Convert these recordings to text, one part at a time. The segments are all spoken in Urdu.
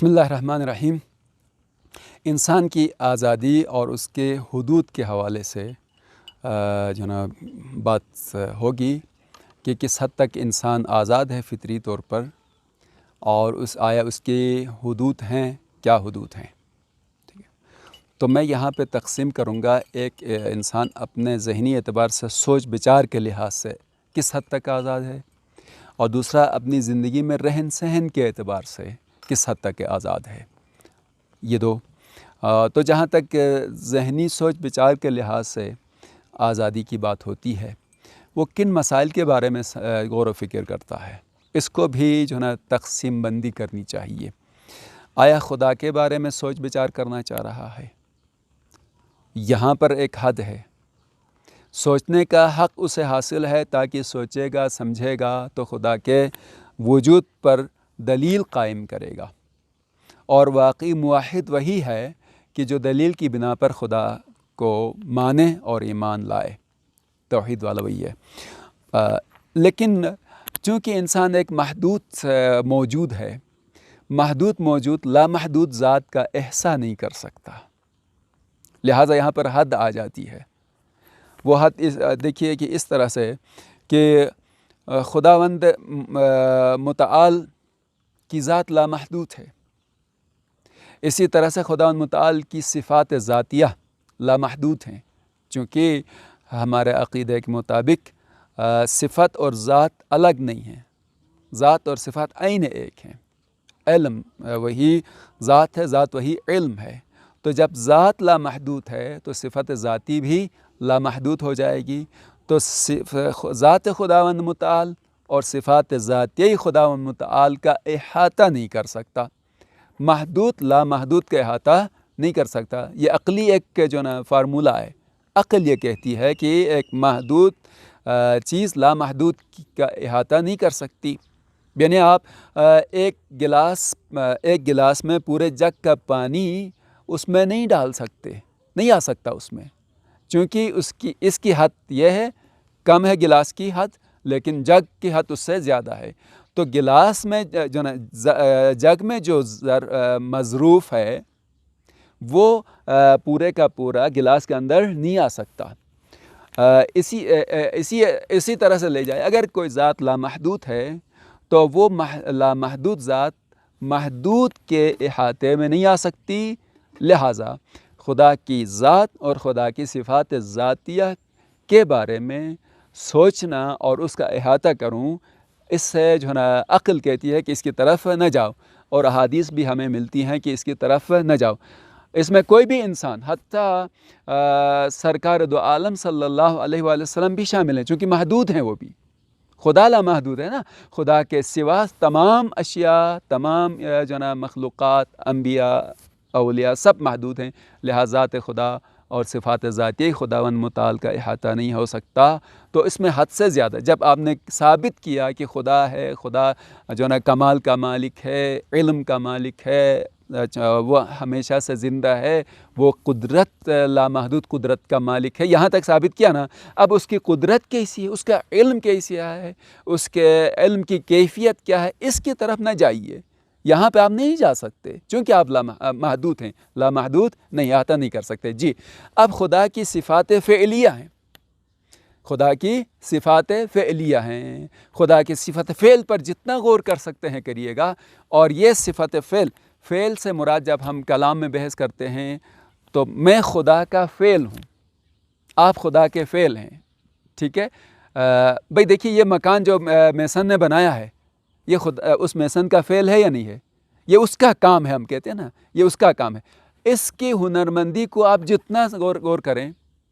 بسم اللہ الرحمن الرحیم۔ انسان کی آزادی اور اس کے حدود کے حوالے سے جو نا بات ہوگی کہ کس حد تک انسان آزاد ہے فطری طور پر، اور آیا اس کے حدود ہیں، کیا حدود ہیں۔ ٹھیک ہے، تو میں یہاں پہ تقسیم کروں گا، ایک انسان اپنے ذہنی اعتبار سے سوچ بچار کے لحاظ سے کس حد تک آزاد ہے، اور دوسرا اپنی زندگی میں رہن سہن کے اعتبار سے کس حد تک آزاد ہے۔ یہ دو تو جہاں تک ذہنی سوچ بچار کے لحاظ سے آزادی کی بات ہوتی ہے، وہ کن مسائل کے بارے میں غور و فکر کرتا ہے، اس کو بھی جو ہے نا تقسیم بندی کرنی چاہیے۔ آیا خدا کے بارے میں سوچ بچار کرنا چاہ رہا ہے؟ یہاں پر ایک حد ہے، سوچنے کا حق اسے حاصل ہے، تاکہ سوچے گا سمجھے گا تو خدا کے وجود پر دلیل قائم کرے گا، اور واقعی موحد وہی ہے کہ جو دلیل کی بنا پر خدا کو مانے اور ایمان لائے، توحید والا وہی ہے۔ لیکن چونکہ انسان ایک محدود موجود ہے، محدود موجود لامحدود ذات کا احساس نہیں کر سکتا، لہٰذا یہاں پر حد آ جاتی ہے۔ وہ حد دیکھیے کہ اس طرح سے کہ خداوند متعال کی ذات لامحدود ہے، اسی طرح سے خداوند متعال کی صفات ذاتیہ لامحدود ہیں، چونکہ ہمارے عقیدے کے مطابق صفت اور ذات الگ نہیں ہیں، ذات اور صفات عین ایک ہیں۔ علم وہی ذات ہے، ذات وہی علم ہے، تو جب ذات لامحدود ہے تو صفت ذاتی بھی لامحدود ہو جائے گی، تو ذات خداوند متعال اور صفات ذاتیہ خداوند متعال کا احاطہ نہیں کر سکتا، محدود لامحدود کا احاطہ نہیں کر سکتا۔ یہ عقلی ایک جو نا فارمولہ ہے، عقل یہ کہتی ہے کہ ایک محدود چیز لامحدود کا احاطہ نہیں کر سکتی۔ یعنی آپ ایک گلاس میں پورے جگ کا پانی اس میں نہیں ڈال سکتے، نہیں آ سکتا اس میں، چونکہ اس کی حد یہ ہے، کم ہے گلاس کی حد، لیکن جگ کی حد اس سے زیادہ ہے۔ تو گلاس میں جو نا جگ میں جو مظروف ہے وہ پورے کا پورا گلاس کے اندر نہیں آ سکتا۔ اسی طرح سے لے جائے، اگر کوئی ذات لامحدود ہے تو وہ لامحدود ذات محدود کے احاطے میں نہیں آ سکتی، لہٰذا خدا کی ذات اور خدا کی صفات ذاتیہ کے بارے میں سوچنا اور اس کا احاطہ کروں، اس سے جو ہے نا عقل کہتی ہے کہ اس کی طرف نہ جاؤ، اور احادیث بھی ہمیں ملتی ہیں کہ اس کی طرف نہ جاؤ۔ اس میں کوئی بھی انسان، حتیٰ سرکار دو عالم صلی اللہ علیہ وآلہ وسلم بھی شامل ہیں، چونکہ محدود ہیں وہ بھی، خدا لامحدود ہے نا، خدا کے سوا تمام اشیاء، تمام جو نا مخلوقات، انبیاء، اولیاء سب محدود ہیں، لہٰذا ذات خدا اور صفات ذاتیہ خداوند متعال کا احاطہ نہیں ہو سکتا۔ تو اس میں حد سے زیادہ جب آپ نے ثابت کیا کہ خدا ہے، خدا جو نا کمال کا مالک ہے، علم کا مالک ہے، وہ ہمیشہ سے زندہ ہے، وہ قدرت لامحدود قدرت کا مالک ہے، یہاں تک ثابت کیا نا، اب اس کی قدرت کیسی ہے، اس کا علم کیسا ہے، اس کے علم کی کیفیت کیا ہے، اس کی طرف نہ جائیے، یہاں پہ آپ نہیں جا سکتے، چونکہ آپ محدود ہیں، لامحدود نہیں، احاطہ نہیں کر سکتے۔ جی، اب خدا کی صفات فعلیہ ہیں، خدا کی صفات فعلیہ ہیں، خدا کی صفت فعل پر جتنا غور کر سکتے ہیں کریے گا، اور یہ صفت فعل سے مراد جب ہم کلام میں بحث کرتے ہیں تو میں خدا کا فعل ہوں، آپ خدا کے فعل ہیں، ٹھیک ہے۔ بھئی دیکھیے، یہ مکان جو میسن نے بنایا ہے، یہ اس میسن کا فعل ہے یا نہیں ہے؟ یہ اس کا کام ہے، ہم کہتے ہیں نا، یہ اس کا کام ہے۔ اس کی ہنرمندی کو آپ جتنا غور کریں،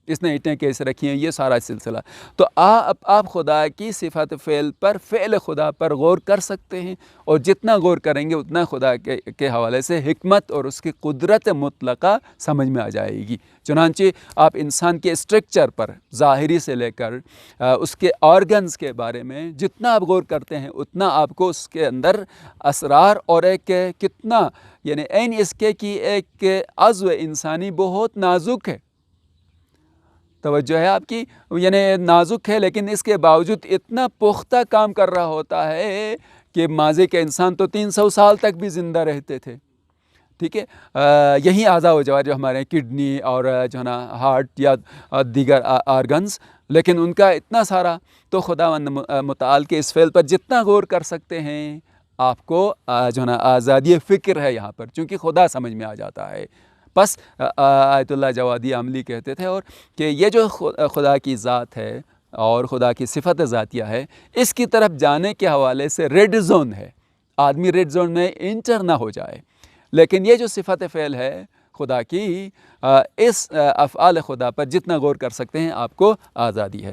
اس نے اینٹیں کیسے رکھی ہیں، یہ سارا سلسلہ، تو آپ خدا کی صفت فعل پر، فعل خدا پر غور کر سکتے ہیں، اور جتنا غور کریں گے اتنا خدا کے حوالے سے حکمت اور اس کی قدرت مطلقہ سمجھ میں آ جائے گی۔ چنانچہ آپ انسان کے اسٹرکچر پر، ظاہری سے لے کر اس کے آرگنز کے بارے میں جتنا آپ غور کرتے ہیں اتنا آپ کو اس کے اندر اسرار، اور ایک کتنا یعنی عین اس کے کی ایک عضو انسانی بہت نازک ہے، توجہ ہے آپ کی، یعنی نازک ہے، لیکن اس کے باوجود اتنا پختہ کام کر رہا ہوتا ہے کہ ماضی کے انسان تو 300 سال تک بھی زندہ رہتے تھے، ٹھیک ہے، یہی اعضاء و جوارح جو ہمارے کڈنی اور جو ہے نا ہارٹ یا دیگر آرگنز، لیکن ان کا اتنا سارا، تو خداوند متعال کے اس فعل پر جتنا غور کر سکتے ہیں آپ کو جو ہے نا آزادی فکر ہے یہاں پر، چونکہ خدا سمجھ میں آ جاتا ہے۔ بس آیت اللہ جوادی عملی کہتے تھے، اور کہ یہ جو خدا کی ذات ہے اور خدا کی صفت ذاتیہ ہے، اس کی طرف جانے کے حوالے سے ریڈ زون ہے، آدمی ریڈ زون میں انٹر نہ ہو جائے۔ لیکن یہ جو صفت فعل ہے خدا کی، اس افعال خدا پر جتنا غور کر سکتے ہیں آپ کو آزادی ہے۔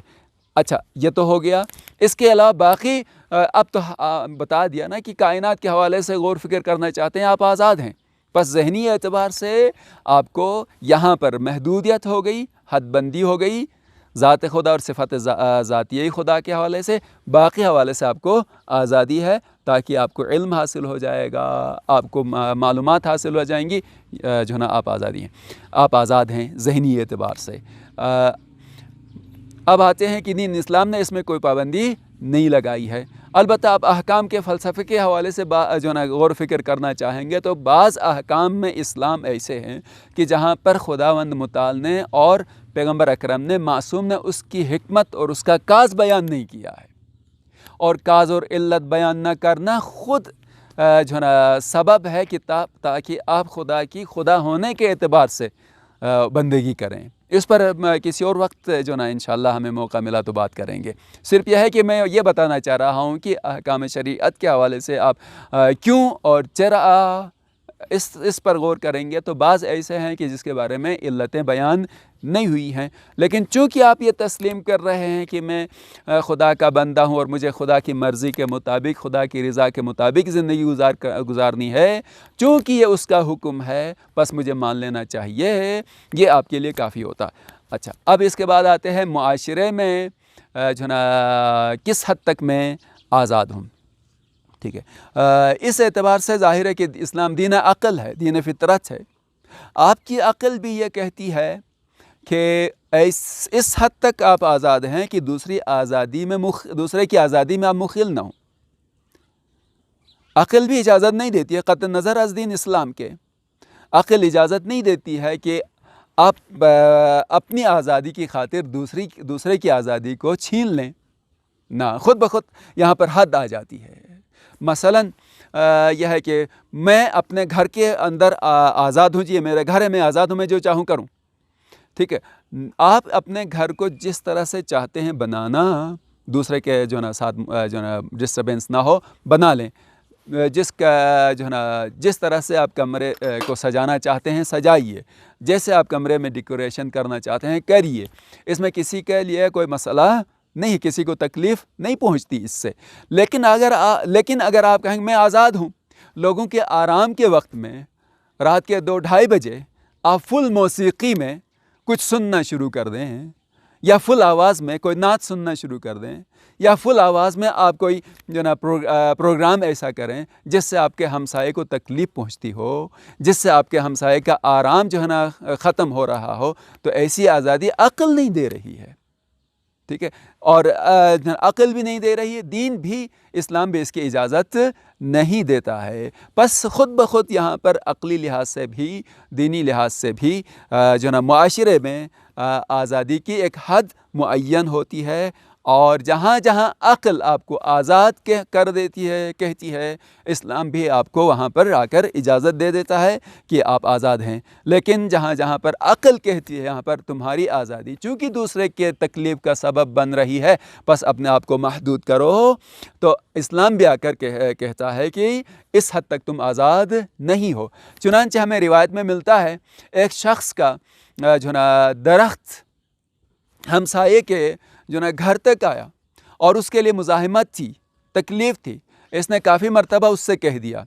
اچھا، یہ تو ہو گیا۔ اس کے علاوہ باقی اب تو بتا دیا نا کہ کائنات کے حوالے سے غور فکر کرنا چاہتے ہیں آپ آزاد ہیں، بس ذہنی اعتبار سے آپ کو یہاں پر محدودیت ہو گئی، حد بندی ہو گئی ذات خدا اور صفت ذاتیہ خدا کے حوالے سے، باقی حوالے سے آپ کو آزادی ہے، تاکہ آپ کو علم حاصل ہو جائے گا، آپ کو معلومات حاصل ہو جائیں گی، جو ہے نا آپ آزادی ہیں، آپ آزاد ہیں ذہنی اعتبار سے۔ اب آتے ہیں کہ دین اسلام نے اس میں کوئی پابندی نہیں لگائی ہے۔ البتہ آپ احکام کے فلسفے کے حوالے سے جو ہے نا غور فکر کرنا چاہیں گے، تو بعض احکام میں اسلام ایسے ہیں کہ جہاں پر خداوند متعال نے اور پیغمبر اکرم نے معصوم نے اس کی حکمت اور اس کا کاز بیان نہیں کیا ہے، اور کاز اور علت بیان نہ کرنا خود جو ہے نا سبب ہے کہ تاکہ آپ خدا کی خدا ہونے کے اعتبار سے بندگی کریں۔ اس پر کسی اور وقت جو نا انشاءاللہ ہمیں موقع ملا تو بات کریں گے۔ صرف یہ ہے کہ میں یہ بتانا چاہ رہا ہوں کہ احکام شریعت کے حوالے سے آپ کیوں اور چرا اس پر غور کریں گے، تو بعض ایسے ہیں کہ جس کے بارے میں علتیں بیان نہیں ہوئی ہیں، لیکن چونکہ آپ یہ تسلیم کر رہے ہیں کہ میں خدا کا بندہ ہوں اور مجھے خدا کی مرضی کے مطابق، خدا کی رضا کے مطابق زندگی گزارنی ہے، چونکہ یہ اس کا حکم ہے، بس مجھے مان لینا چاہیے، یہ آپ کے لیے کافی ہوتا۔ اچھا، اب اس کے بعد آتے ہیں معاشرے میں جو ہے نا کس حد تک میں آزاد ہوں۔ ٹھیک ہے، اس اعتبار سے ظاہر ہے کہ اسلام دین عقل ہے، دین فطرت ہے۔ آپ کی عقل بھی یہ کہتی ہے کہ اس حد تک آپ آزاد ہیں کہ دوسرے کی آزادی میں آپ مخل نہ ہوں۔ عقل بھی اجازت نہیں دیتی ہے، قطع نظر از دین اسلام کے، عقل اجازت نہیں دیتی ہے کہ آپ اپنی آزادی کی خاطر دوسرے کی آزادی کو چھین لیں، نہ، خود بخود یہاں پر حد آ جاتی ہے۔ مثلاً یہ ہے کہ میں اپنے گھر کے اندر آزاد ہوں، جی میرے گھر ہے، میں آزاد ہوں، میں جو چاہوں کروں، ٹھیک ہے۔ آپ اپنے گھر کو جس طرح سے چاہتے ہیں بنانا، دوسرے کے جو ہے نا ساتھ جو ہے نا ڈسٹربینس نہ ہو، بنا لیں۔ جس طرح سے آپ کمرے کو سجانا چاہتے ہیں سجائیے، جیسے آپ کمرے میں ڈیکوریشن کرنا چاہتے ہیں کریے، اس میں کسی کے لیے کوئی مسئلہ نہیں، کسی کو تکلیف نہیں پہنچتی اس سے۔ لیکن اگر آپ کہیں میں آزاد ہوں، لوگوں کے آرام کے وقت میں رات کے 2-2:30 بجے آپ فل موسیقی میں کچھ سننا شروع کر دیں، یا فل آواز میں کوئی نعت سننا شروع کر دیں، یا فل آواز میں آپ کوئی جو نا پروگرام ایسا کریں جس سے آپ کے ہمسائے کو تکلیف پہنچتی ہو، جس سے آپ کے ہمسائے کا آرام جو ہے نا ختم ہو رہا ہو، تو ایسی آزادی عقل نہیں دے رہی ہے، ٹھیک ہے۔ اور عقل بھی نہیں دے رہی ہے، دین بھی، اسلام بھی اس کی اجازت نہیں دیتا ہے۔ بس خود بخود یہاں پر عقلی لحاظ سے بھی، دینی لحاظ سے بھی جو نا معاشرے میں آزادی کی ایک حد معین ہوتی ہے، اور جہاں جہاں عقل آپ کو آزاد کر دیتی ہے، کہتی ہے، اسلام بھی آپ کو وہاں پر آ کر اجازت دے دیتا ہے کہ آپ آزاد ہیں۔ لیکن جہاں جہاں پر عقل کہتی ہے یہاں پر تمہاری آزادی چونکہ دوسرے کے تکلیف کا سبب بن رہی ہے، بس اپنے آپ کو محدود کرو، تو اسلام بھی آ کر کہتا ہے کہ اس حد تک تم آزاد نہیں ہو۔ چنانچہ ہمیں روایت میں ملتا ہے، ایک شخص کا جو نا درخت ہمسائے کے جو نا گھر تک آیا، اور اس کے لیے مزاحمت تھی، تکلیف تھی، اس نے کافی مرتبہ اس سے کہہ دیا،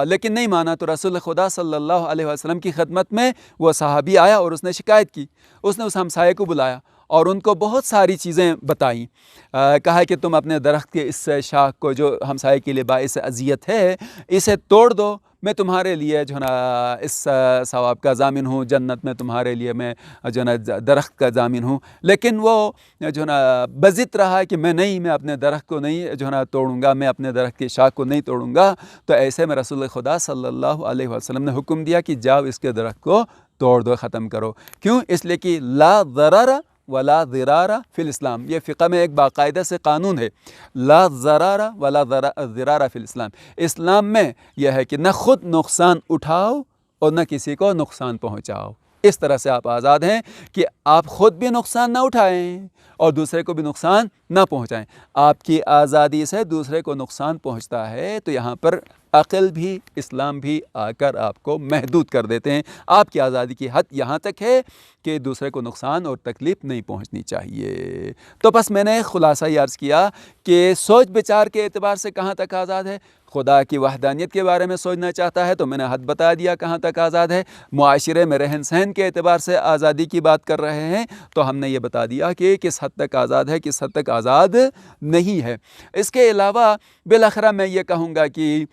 لیکن نہیں مانا، تو رسول خدا صلی اللہ علیہ وسلم کی خدمت میں وہ صحابی آیا اور اس نے شکایت کی، اس نے اس ہمسائے کو بلایا اور ان کو بہت ساری چیزیں بتائیں، کہا کہ تم اپنے درخت کے اس شاخ کو جو ہمسائے کے لیے باعث اذیت ہے، اسے توڑ دو، میں تمہارے لیے جو ہے نا اس ثواب کا ضامن ہوں، جنت میں تمہارے لیے میں جو ہے نا درخت کا ضامن ہوں، لیکن وہ جو ہے نا بضد رہا کہ میں اپنے درخت کو نہیں جو ہے نا توڑوں گا، میں اپنے درخت کی شاخ کو نہیں توڑوں گا، تو ایسے میں رسول خدا صلی اللہ علیہ وسلم نے حکم دیا کہ جاؤ اس کے درخت کو توڑ دو، ختم کرو۔ کیوں؟ اس لیے کہ لا ضرر ولا ضرار فی الاسلام، یہ فقہ میں ایک باقاعدہ سے قانون ہے، لا ضرر ولا ضرار فی الاسلام۔ اسلام میں یہ ہے کہ نہ خود نقصان اٹھاؤ اور نہ کسی کو نقصان پہنچاؤ۔ اس طرح سے آپ آزاد ہیں کہ آپ خود بھی نقصان نہ اٹھائیں اور دوسرے کو بھی نقصان نہ پہنچائیں۔ آپ کی آزادی سے دوسرے کو نقصان پہنچتا ہے تو یہاں پر عقل بھی، اسلام بھی آ کر آپ کو محدود کر دیتے ہیں۔ آپ کی آزادی کی حد یہاں تک ہے کہ دوسرے کو نقصان اور تکلیف نہیں پہنچنی چاہیے۔ تو بس میں نے خلاصہ یہ عرض کیا کہ سوچ بچار کے اعتبار سے کہاں تک آزاد ہے۔ خدا کی وحدانیت کے بارے میں سوچنا چاہتا ہے تو میں نے حد بتا دیا کہاں تک آزاد ہے۔ معاشرے میں رہن سہن کے اعتبار سے آزادی کی بات کر رہے ہیں تو ہم نے یہ بتا دیا کہ کس حد تک آزاد ہے، کس حد تک آزاد نہیں ہے۔ اس کے علاوہ بالآخرہ میں یہ کہوں گا کہ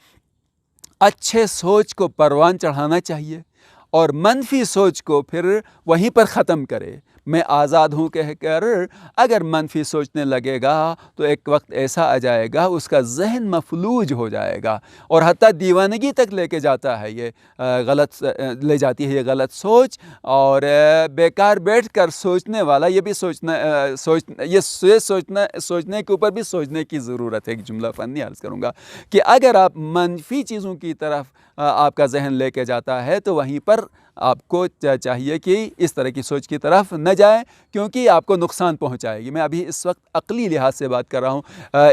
اچھے سوچ کو پروان چڑھانا چاہیے اور منفی سوچ کو پھر وہیں پر ختم کرے۔ میں آزاد ہوں کہہ کر اگر منفی سوچنے لگے گا تو ایک وقت ایسا آ جائے گا اس کا ذہن مفلوج ہو جائے گا اور حتیٰ دیوانگی تک لے کے جاتا ہے، یہ غلط لے جاتی ہے یہ غلط سوچ، اور بیکار بیٹھ کر سوچنے والا یہ بھی سوچنے کے اوپر بھی سوچنے کی ضرورت ہے۔ ایک جملہ فنی عرض کروں گا کہ اگر آپ منفی چیزوں کی طرف آپ کا ذہن لے کے جاتا ہے تو وہیں پر آپ کو چاہیے کہ اس طرح کی سوچ کی طرف نہ جائیں، کیونکہ آپ کو نقصان پہنچائے گی۔ میں ابھی اس وقت عقلی لحاظ سے بات کر رہا ہوں،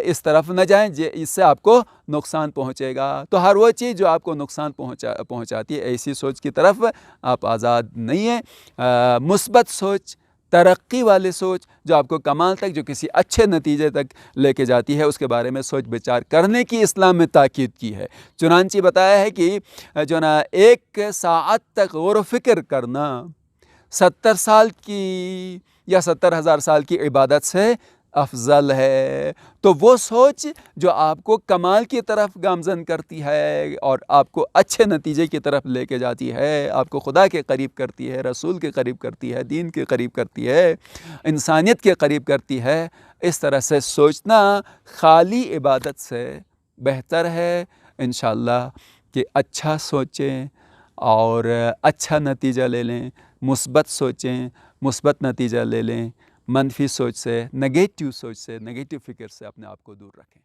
اس طرف نہ جائیں، اس سے آپ کو نقصان پہنچے گا۔ تو ہر وہ چیز جو آپ کو نقصان پہنچاتی ہے، ایسی سوچ کی طرف آپ آزاد نہیں ہیں۔ مثبت سوچ، ترقی والی سوچ جو آپ کو کمال تک، جو کسی اچھے نتیجے تک لے کے جاتی ہے، اس کے بارے میں سوچ بچار کرنے کی اسلام میں تاکید کی ہے۔ چنانچہ بتایا ہے کہ جو نا 1 ساعت تک غور و فکر کرنا 70 سال کی یا 70,000 سال کی عبادت سے افضل ہے۔ تو وہ سوچ جو آپ کو کمال کی طرف گامزن کرتی ہے اور آپ کو اچھے نتیجے کی طرف لے کے جاتی ہے، آپ کو خدا کے قریب کرتی ہے، رسول کے قریب کرتی ہے، دین کے قریب کرتی ہے، انسانیت کے قریب کرتی ہے، اس طرح سے سوچنا خالی عبادت سے بہتر ہے۔ انشاءاللہ کہ اچھا سوچیں اور اچھا نتیجہ لے لیں، مثبت سوچیں، مثبت نتیجہ لے لیں، منفی سوچ سے، نگیٹو سوچ سے، نگیٹو فکر سے اپنے آپ کو دور رکھیں۔